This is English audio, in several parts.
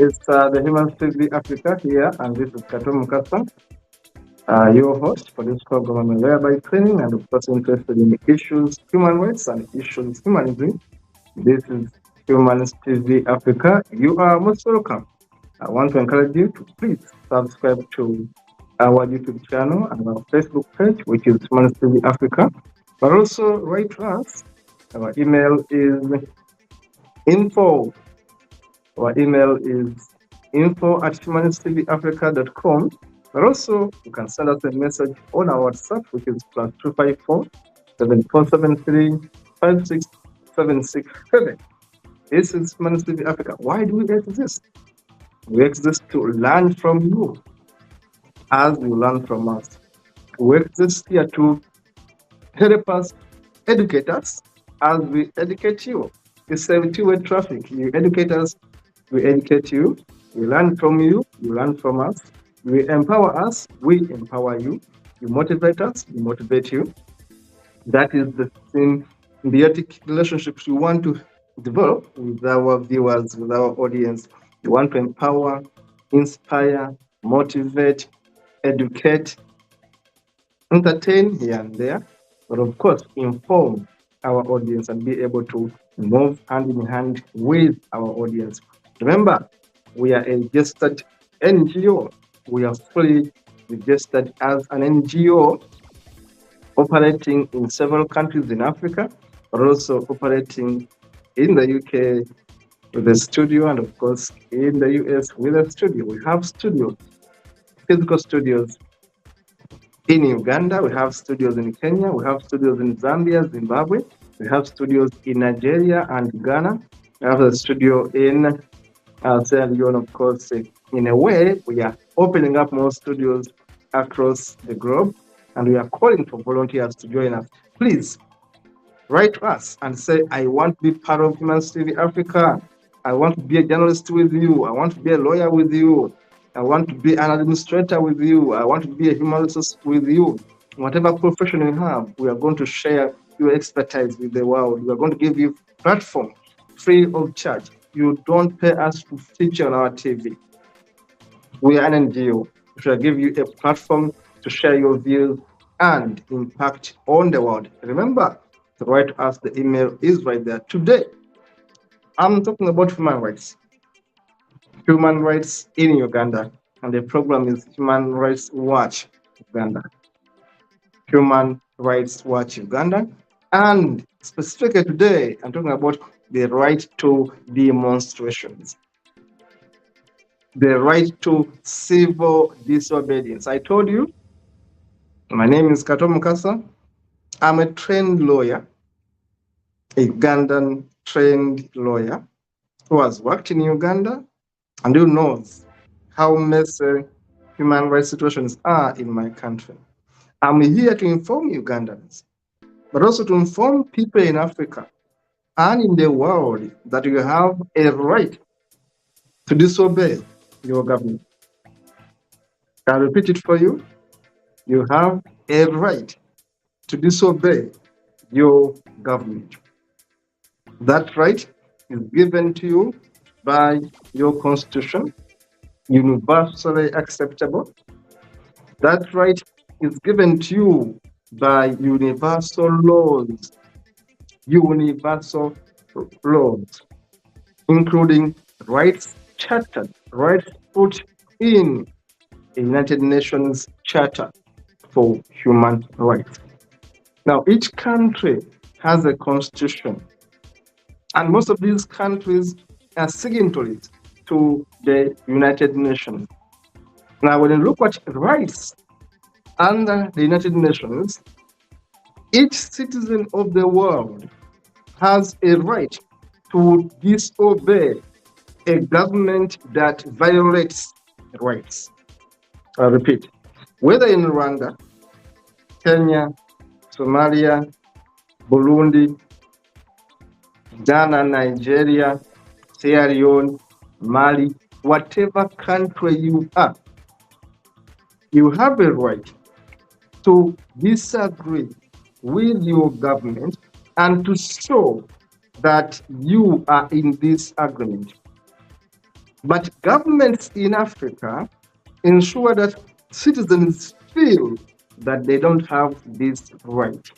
It's the Human TV Africa here, and this is Kato Mukasa, your host for this program. I'm a lawyer by training and, of course, interested in issues, human rights, and issues humanism. This is Humans TV Africa. You are most welcome. I want to encourage you to please subscribe to our YouTube channel and our Facebook page, which is Humans TV Africa. But also write to us. Our email is info. Our email is info@humanistvafrica.com. But also, you can send us a message on our WhatsApp, which is +254 7473 56767. This is Humanist TV Africa. Why do we exist? We exist to learn from you as you learn from us. We exist here to help us, educate us as we educate you. It's a two-way traffic. You educate us, we educate you. We learn from you, you learn from us. We empower us, we empower you. You motivate us, we motivate you. That is the symbiotic relationships we want to develop with our viewers, with our audience. We want to empower, inspire, motivate, educate, entertain here and there, but of course, inform our audience and be able to move hand in hand with our audience. Remember, we are a registered NGO. We are fully registered as an NGO operating in several countries in Africa, but also operating in the UK with a studio, and of course in the US with a studio. We have studios, physical studios in Uganda, we have studios in Kenya, we have studios in Zambia, Zimbabwe, we have studios in Nigeria and Ghana, we have a studio in Sierra Leone, of course. In a way, we are opening up more studios across the globe, and we are calling for volunteers to join us. Please write to us and say, I want to be part of Humans TV Africa. I want to be a journalist with you. I want to be a lawyer with you. I want to be an administrator with you. I want to be a human resource with you. Whatever profession you have, we are going to share your expertise with the world. We are going to give you platform free of charge. You don't pay us to feature on our TV. We are an NGO. We shall give you a platform to share your views and impact on the world. Remember to write to us. The email is right there. Today, I'm talking about human rights. Human rights in Uganda. And the program is Human Rights Watch Uganda. Human Rights Watch Uganda. And specifically today, I'm talking about the right to demonstrations, the right to civil disobedience. I told you, my name is Kato Mukasa. I'm a trained lawyer, a Ugandan trained lawyer who has worked in Uganda and who knows how messy human rights situations are in my country. I'm here to inform Ugandans, but also to inform people in Africa and in the world that you have a right to disobey your government. I'll repeat it for you. You have a right to disobey your government. That right is given to you by your constitution, universally acceptable. That right is given to you by universal laws, including rights chartered, rights put in the United Nations Charter for Human Rights. Now, each country has a constitution, and most of these countries signatories to the United Nations. Now, when you look at rights under the United Nations, each citizen of the world has a right to disobey a government that violates rights. I repeat, whether in Rwanda, Kenya, Somalia, Burundi, Ghana, Nigeria, Sierra Leone, Mali, whatever country you are, you have a right to disagree with your government and to show that you are in disagreement. But governments in Africa ensure that citizens feel that they don't have this right.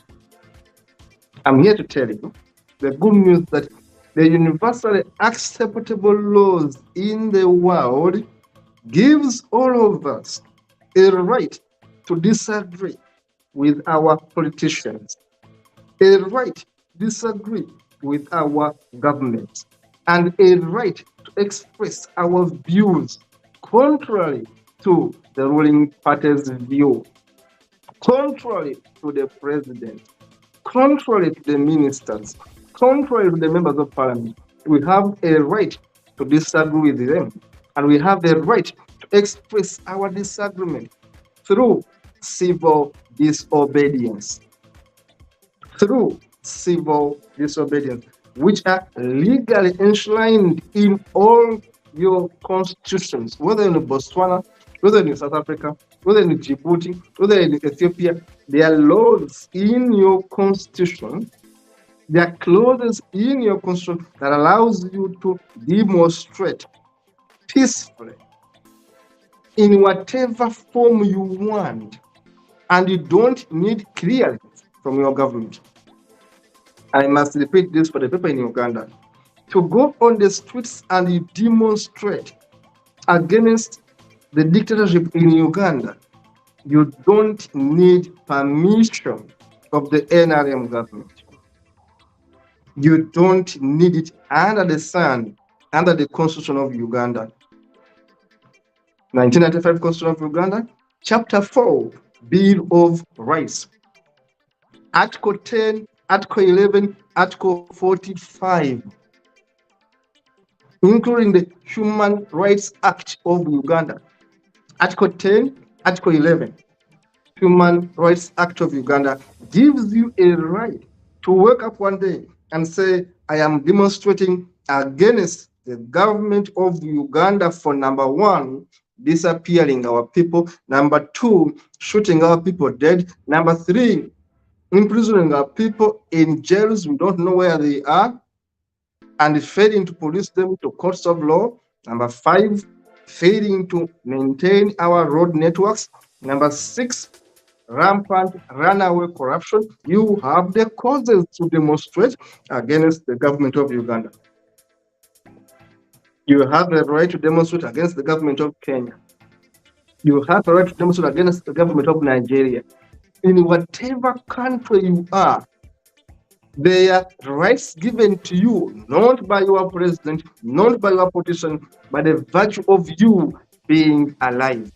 I'm here to tell you the good news that the universally acceptable laws in the world gives all of us a right to disagree with our politicians, a right to disagree with our government, and a right to express our views contrary to the ruling party's view, contrary to the president, contrary to the ministers, contrary to the members of parliament. We have a right to disagree with them, and we have the right to express our disagreement through civil disobedience. Through civil disobedience, which are legally enshrined in all your constitutions, whether in Botswana, whether in South Africa, whether in Djibouti, whether in Ethiopia. There are laws in your constitution, there are clauses in your constitution that allows you to demonstrate peacefully in whatever form you want, and you don't need clearance from your government. I must repeat this for the people in Uganda. To go on the streets and you demonstrate against the dictatorship in Uganda, you don't need permission of the NRM government. You don't need it under the sun, under the Constitution of Uganda. 1995 Constitution of Uganda, Chapter 4, Bill of Rights. Article 10, Article 11, Article 45, including the Human Rights Act of Uganda. Article 10, Article 11, Human Rights Act of Uganda gives you a right to wake up one day and say, I am demonstrating against the government of Uganda for number one, disappearing our people, number two, shooting our people dead, number three, imprisoning our people in jails, we don't know where they are, and failing to police them to courts of law. Number five, failing to maintain our road networks. Number six, rampant runaway corruption. You have the causes to demonstrate against the government of Uganda. You have the right to demonstrate against the government of Kenya. You have the right to demonstrate against the government of Nigeria. In whatever country you are, there are rights given to you, not by your president, not by your politician, by the virtue of you being alive.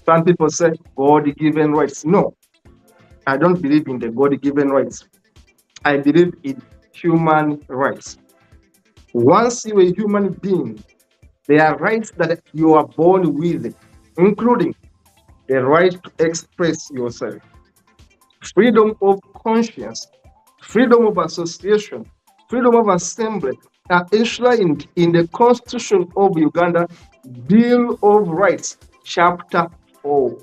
Some people say God-given rights. No, I don't believe in the God-given rights. I believe in human rights. Once you're a human being, there are rights that you are born with, including the right to express yourself, freedom of conscience, freedom of association, freedom of assembly are enshrined in the Constitution of Uganda, Bill of Rights, Chapter 4.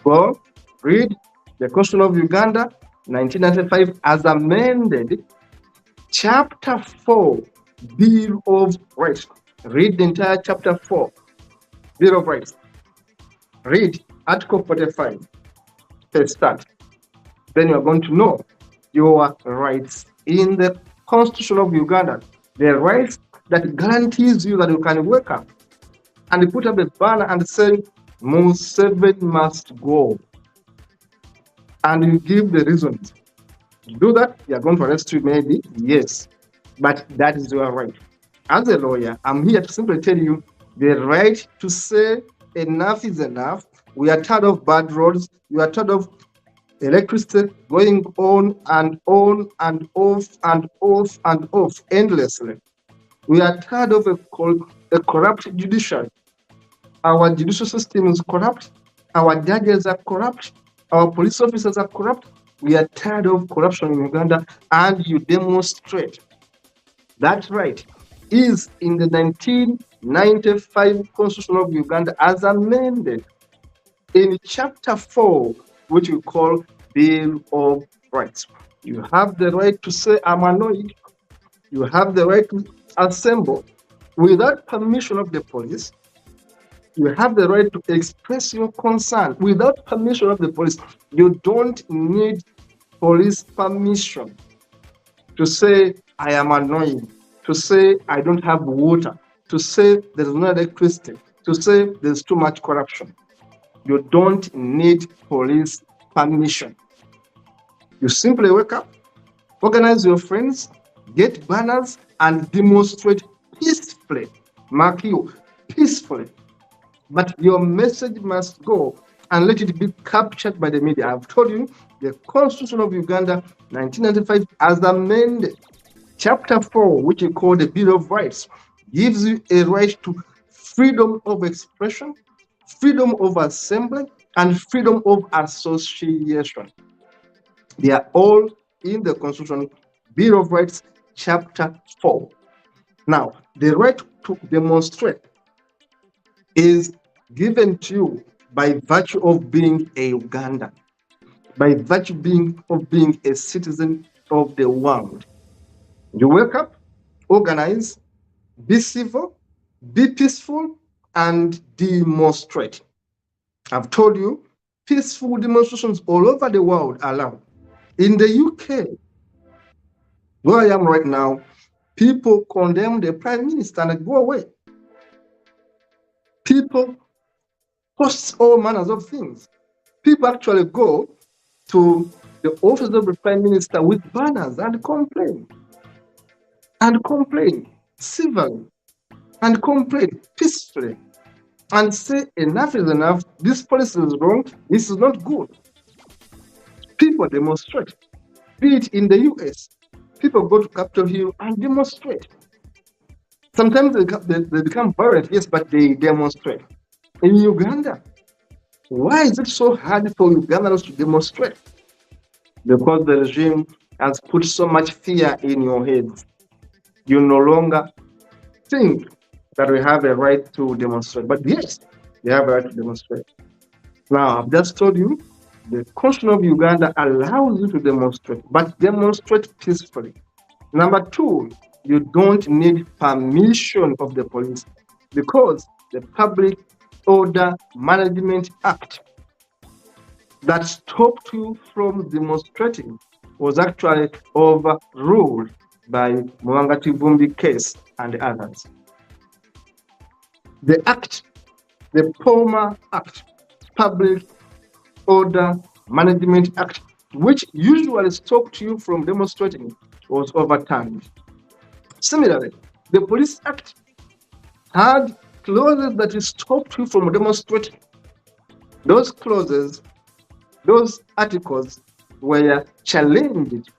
Go read the Constitution of Uganda, 1995, as amended, Chapter 4, Bill of Rights. Read the entire Chapter 4, Bill of Rights. Read Article 45, first start. Then you are going to know your rights in the Constitution of Uganda, the rights that guarantees you that you can wake up and put up a banner and say, Museveni must go. And you give the reasons. You do that, you are going to arrest you maybe, yes. but that is your right. As a lawyer, I'm here to simply tell you the right to say enough is enough. We are tired of bad roads. We are tired of electricity going on and off and off and off endlessly. We are tired of a corrupt judiciary. Our judicial system is corrupt. Our judges are corrupt. Our police officers are corrupt. We are tired of corruption in Uganda, and you demonstrate. That right is in the 1995 Constitution of Uganda as amended in Chapter 4, which we call Bill of Rights. You have the right to say, I'm annoyed. You have the right to assemble without permission of the police. You have the right to express your concern without permission of the police. You don't need police permission to say, I am annoyed, to say, I don't have water, to say, there's no electricity, to say, there's too much corruption. You don't need police permission. You simply wake up, organize your friends, get banners, and demonstrate peacefully. Mark you, peacefully. But your message must go and let it be captured by the media. I've told you, the Constitution of Uganda, 1995, as amended, Chapter 4, which is called the Bill of Rights, gives you a right to freedom of expression, freedom of assembly, and freedom of association. They are all in the Constitution, Bill of Rights, Chapter 4. Now, the right to demonstrate is given to you by virtue of being a Ugandan, by virtue of being a citizen of the world. You wake up, organize, be civil, be peaceful, and demonstrate. I've told you, peaceful demonstrations all over the world are allowed. In the UK, where I am right now, people condemn the Prime Minister and go away. People post all manners of things. People actually go to the office of the Prime Minister with banners and complain civilly, and complain peacefully, and say enough is enough, this policy is wrong, this is not good. People demonstrate. Be it in the US, people go to Capitol Hill and demonstrate. Sometimes they become violent, yes, but they demonstrate. In Uganda, why is it so hard for Ugandans to demonstrate? Because the regime has put so much fear in your heads. You no longer think that we have a right to demonstrate. But yes, you have a right to demonstrate. Now, I've just told you, the Constitution of Uganda allows you to demonstrate, but demonstrate peacefully. Number two, you don't need permission of the police, because the Public Order Management Act that stopped you from demonstrating was actually overruled by Mwangati Vumbi case and others. The act, the Palmer Act, Public Order Management Act, which usually stopped you from demonstrating, was overturned. Similarly, the Police Act had clauses that stopped you from demonstrating. Those clauses, those articles were challenged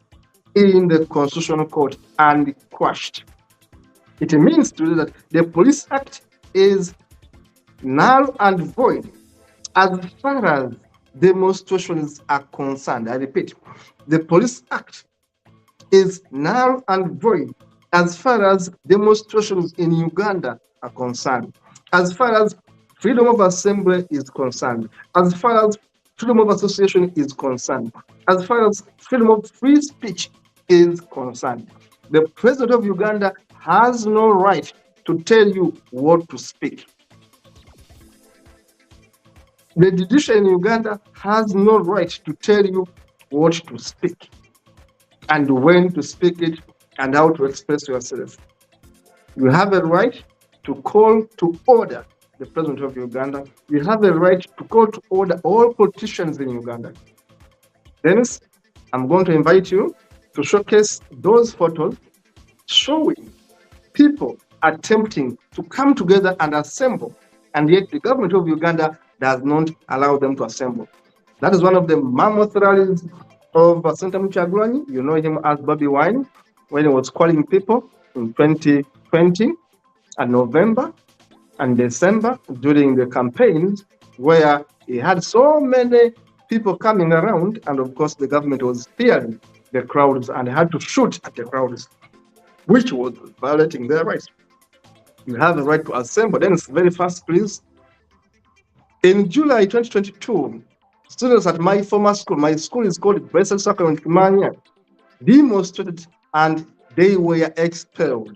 in the Constitutional Court and quashed. It means to that the Police Act is null and void as far as demonstrations are concerned. I repeat, the Police Act is null and void as far as demonstrations in Uganda are concerned, as far as freedom of assembly is concerned, as far as freedom of association is concerned, as far as freedom of free speech is concerned. The President of Uganda has no right to tell you what to speak. The judiciary in Uganda has no right to tell you what to speak and when to speak it and how to express yourself. You have a right to call to order the President of Uganda. You have a right to call to order all politicians in Uganda. Dennis, I'm going to invite you to showcase those photos showing people attempting to come together and assemble, and yet the government of Uganda does not allow them to assemble. That is one of the mammoth rallies of Senator Muchagulani. You know him as Bobby Wine, when he was calling people in 2020 and November and December during the campaigns, where he had so many people coming around, and of course the government was fearing the crowds and had to shoot at the crowds, which was violating their rights. You have the right to assemble. Then it's very fast, please. In July 2022, students at my former school, my school is called Blessed Sacrament Kimanya, demonstrated and they were expelled.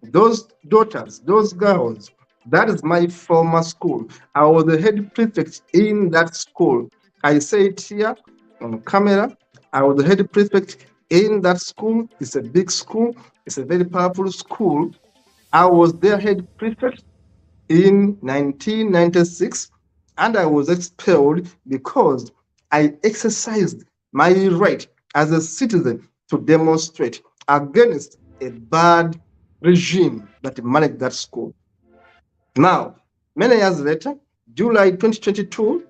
Those daughters, those girls, that is my former school. I was the head prefect in that school. I say it here on camera. I was the head prefect in that school. It's a big school. It's a very powerful school. I was their head prefect in 1996, and I was expelled because I exercised my right as a citizen to demonstrate against a bad regime that managed that school. Now, many years later, July 2022,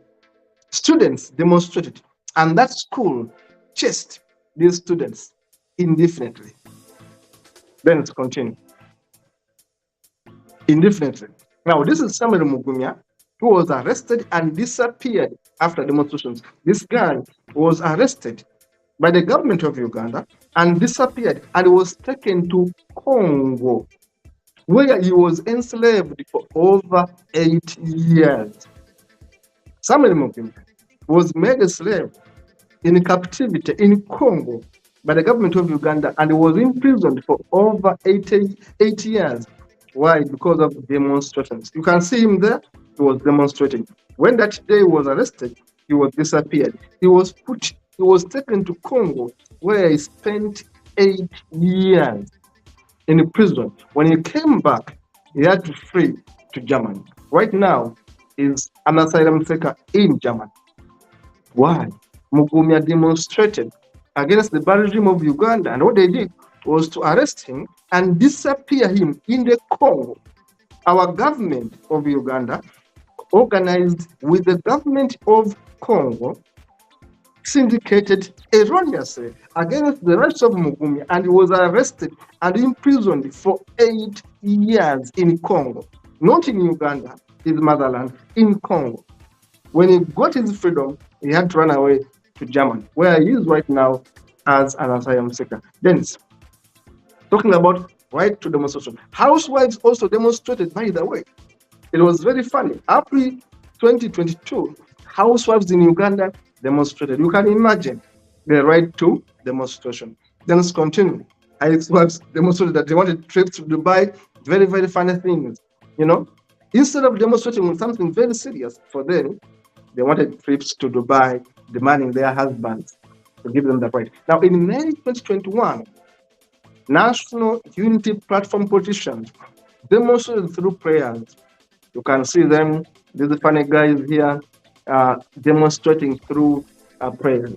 students demonstrated, and that school chased these students indefinitely. Then let's continue. Indefinitely. Now, this is Samuel Mugumya, who was arrested and disappeared after demonstrations. This guy was arrested by the government of Uganda and disappeared and was taken to Congo, where he was enslaved for over 8 years. Samuel Mugumya was made a slave in captivity in Congo by the government of Uganda and was imprisoned for over 8 years. Why? Because of demonstrations. You can see him there. He was demonstrating. When that day he was arrested, he was disappeared. He was taken to Congo, where he spent 8 years in prison. When he came back, he had to flee to Germany. Right now, he's an asylum seeker in Germany. Why? Mugumya demonstrated against the bad regime of Uganda, and what they did was to arrest him and disappear him in the Congo. Our government of Uganda, organized with the government of Congo, syndicated erroneously against the rights of Mugumya, and he was arrested and imprisoned for 8 years in Congo. Not in Uganda, his motherland, in Congo. When he got his freedom, he had to run away to Germany, where he is right now as an asylum seeker. Then, talking about right to demonstration. Housewives also demonstrated, by the way. It was very funny. April 2022, housewives in Uganda demonstrated. You can imagine the right to demonstration. Then let's continue. Housewives demonstrated that they wanted trips to Dubai. Very, very funny things. You know, instead of demonstrating with something very serious for them, they wanted trips to Dubai, demanding their husbands to give them the right. Now, in May 2021, National Unity Platform politicians demonstrated through prayers. You can see them, these funny guys here, demonstrating through prayers.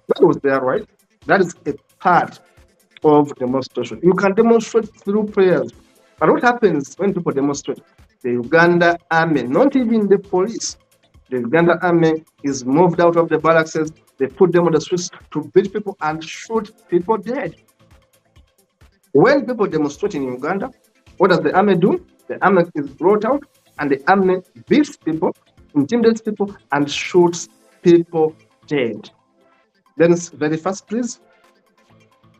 That was their right. That is a part of demonstration. You can demonstrate through prayers. But what happens when people demonstrate? The Uganda army, not even the police, the Uganda army is moved out of the barracks. They put them on the streets to beat people and shoot people dead. When people demonstrate in Uganda, what does the army do? The army is brought out and the army beats people, intimidates people, and shoots people dead. Then it's very fast, please.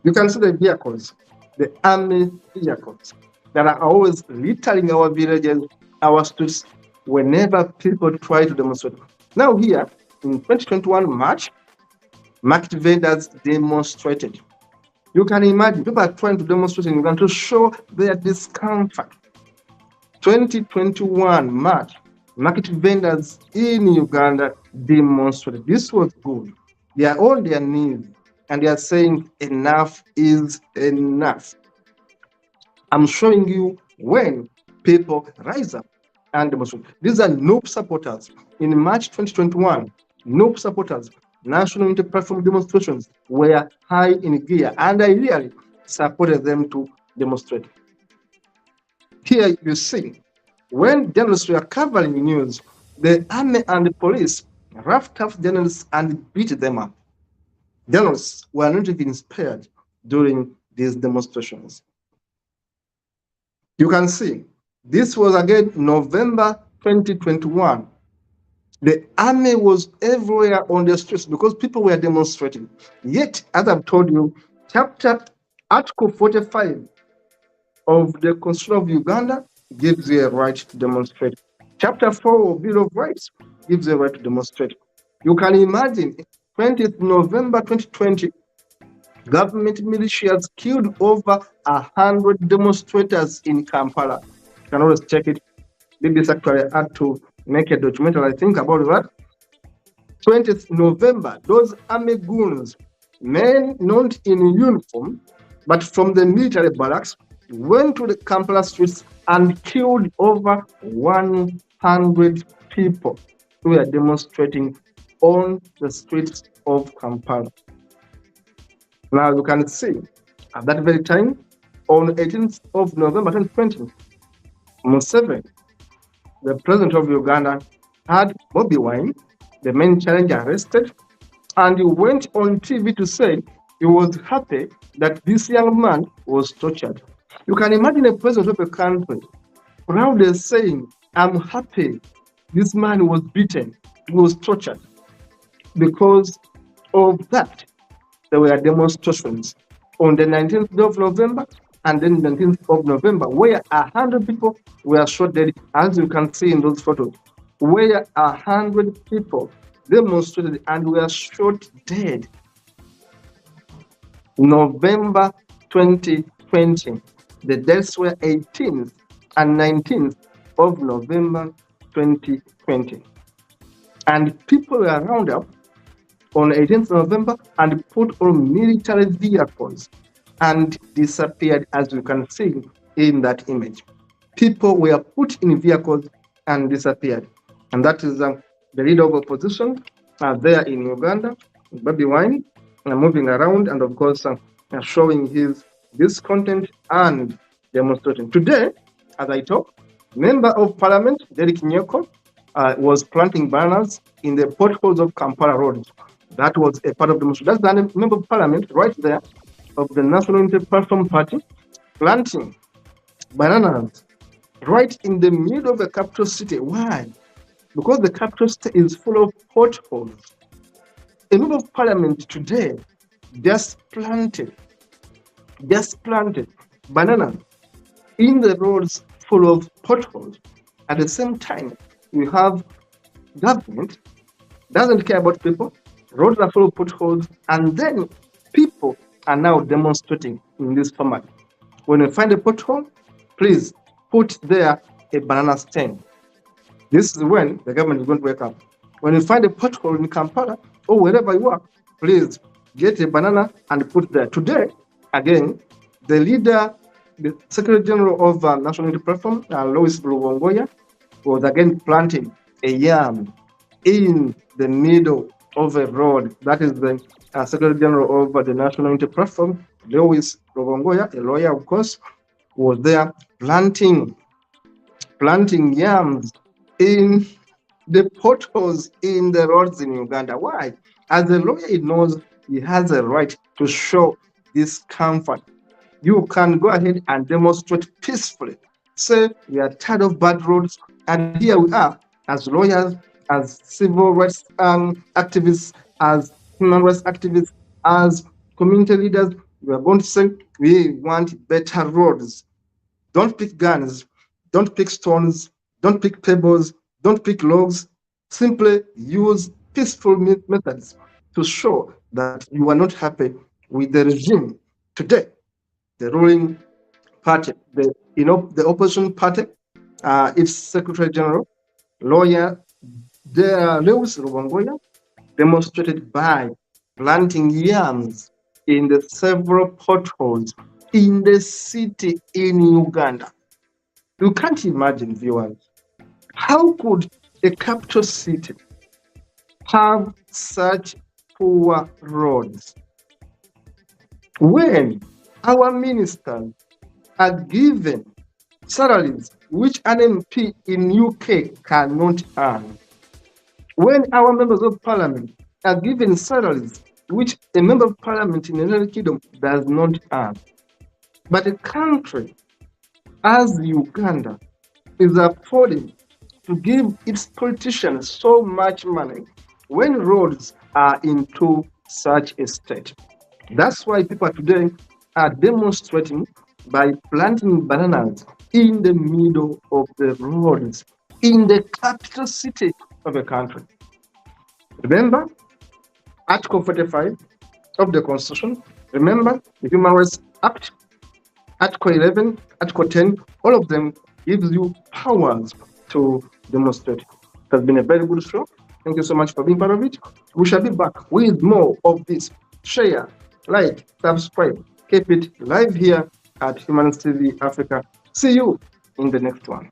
You can see the vehicles, the army vehicles that are always littering our villages, our streets, whenever people try to demonstrate. Now here, in 2021 March, market vendors demonstrated. You can imagine people are trying to demonstrate in Uganda to show their discomfort. 2021 March, market vendors in Uganda demonstrated. This was good. They are on their knees and they are saying enough is enough. I'm showing you when people rise up and demonstrate. These are NUP supporters. In March 2021, NUP supporters, National Unity Platform demonstrations, were high in gear, and I really supported them to demonstrating. Here you see, when journalists were covering news, the army and the police roughed up journalists and beat them up. Journalists were not even spared during these demonstrations. You can see, this was again November 2021. The army was everywhere on the streets because people were demonstrating. Yet, as I've told you, Article 45 of the Constitution of Uganda gives you a right to demonstrate. Chapter 4 of Bill of Rights gives you a right to demonstrate. You can imagine, 20th November 2020, government militias killed over 100 demonstrators in Kampala. You can always check it. BBC actually had to make a documentary, I think, about that. 20th November, those army goons, men not in uniform, but from the military barracks, went to the Kampala streets and killed over 100 people who were demonstrating on the streets of Kampala. Now you can see, at that very time, on 18th of November 2020, Museveni, the president of Uganda, had Bobi Wine, the main challenger, arrested, and he went on TV to say he was happy that this young man was tortured. You can imagine a president of a country proudly saying, I'm happy this man was beaten, he was tortured. Because of that, there were demonstrations on the 19th of November and then 19th of November, where 100 people were shot dead, as you can see in those photos, where 100 people demonstrated and were shot dead. November 2020, the deaths were 18th and 19th of November 2020. And people were rounded up on 18th November and put on military vehicles and disappeared, as you can see in that image. People were put in vehicles and disappeared. And that is the leader of opposition there in Uganda, Bobi Wine, moving around and, of course, showing his discontent and demonstrating. Today, as I talk, Member of Parliament, Derek Nyeko, was planting banners in the potholes of Kampala Road. That was a part of the demonstration. That's the Member of Parliament right there of the National Unity Platform Party, planting bananas right in the middle of the capital city. Why? Because the capital city is full of potholes. A Member of Parliament today just planted bananas in the roads full of potholes. At the same time, we have government doesn't care about people, roads are full of potholes, and then people are now demonstrating in this format. When you find a pothole, please put there a banana stand. This is when the government is going to wake up. When you find a pothole in Kampala or wherever you are, please get a banana and put there. Today, again, the leader, the Secretary General of National Unity Platform, Lois Rubongoya, was again planting a yam in the middle of a road. That is the Secretary General of the National Unity Platform, Lois Rubongoya, a lawyer, of course, was there planting yams in the potholes in the roads in Uganda. Why? As a lawyer, he knows he has a right to show discomfort. You can go ahead and demonstrate peacefully. Say we are tired of bad roads, and here we are as lawyers, as civil rights activists, as human rights activists, as community leaders. We are going to say we want better roads. Don't pick guns, don't pick stones, don't pick pebbles, don't pick logs. Simply use peaceful methods to show that you are not happy with the regime. Today, the ruling party, the opposition party, its Secretary General, lawyer Lewis Rubongoya, demonstrated by planting yams in the several potholes in the city in Uganda. You can't imagine, viewers, how could a capital city have such poor roads when our ministers are given salaries which an MP in UK cannot earn. When our members of parliament are given salaries which a member of parliament in the United Kingdom does not earn. But a country as Uganda is affording to give its politicians so much money when roads are into such a state. That's why people today are demonstrating by planting bananas in the middle of the roads in the capital city of a country. Remember Article 45 of the Constitution. Remember the Human Rights Act, Article 11, Article 10, all of them gives you powers to demonstrate. It has been a very good show. Thank you so much for being part of it. We shall be back with more of this. Share, like, subscribe, keep it live here at Human TV Africa. See you in the next one.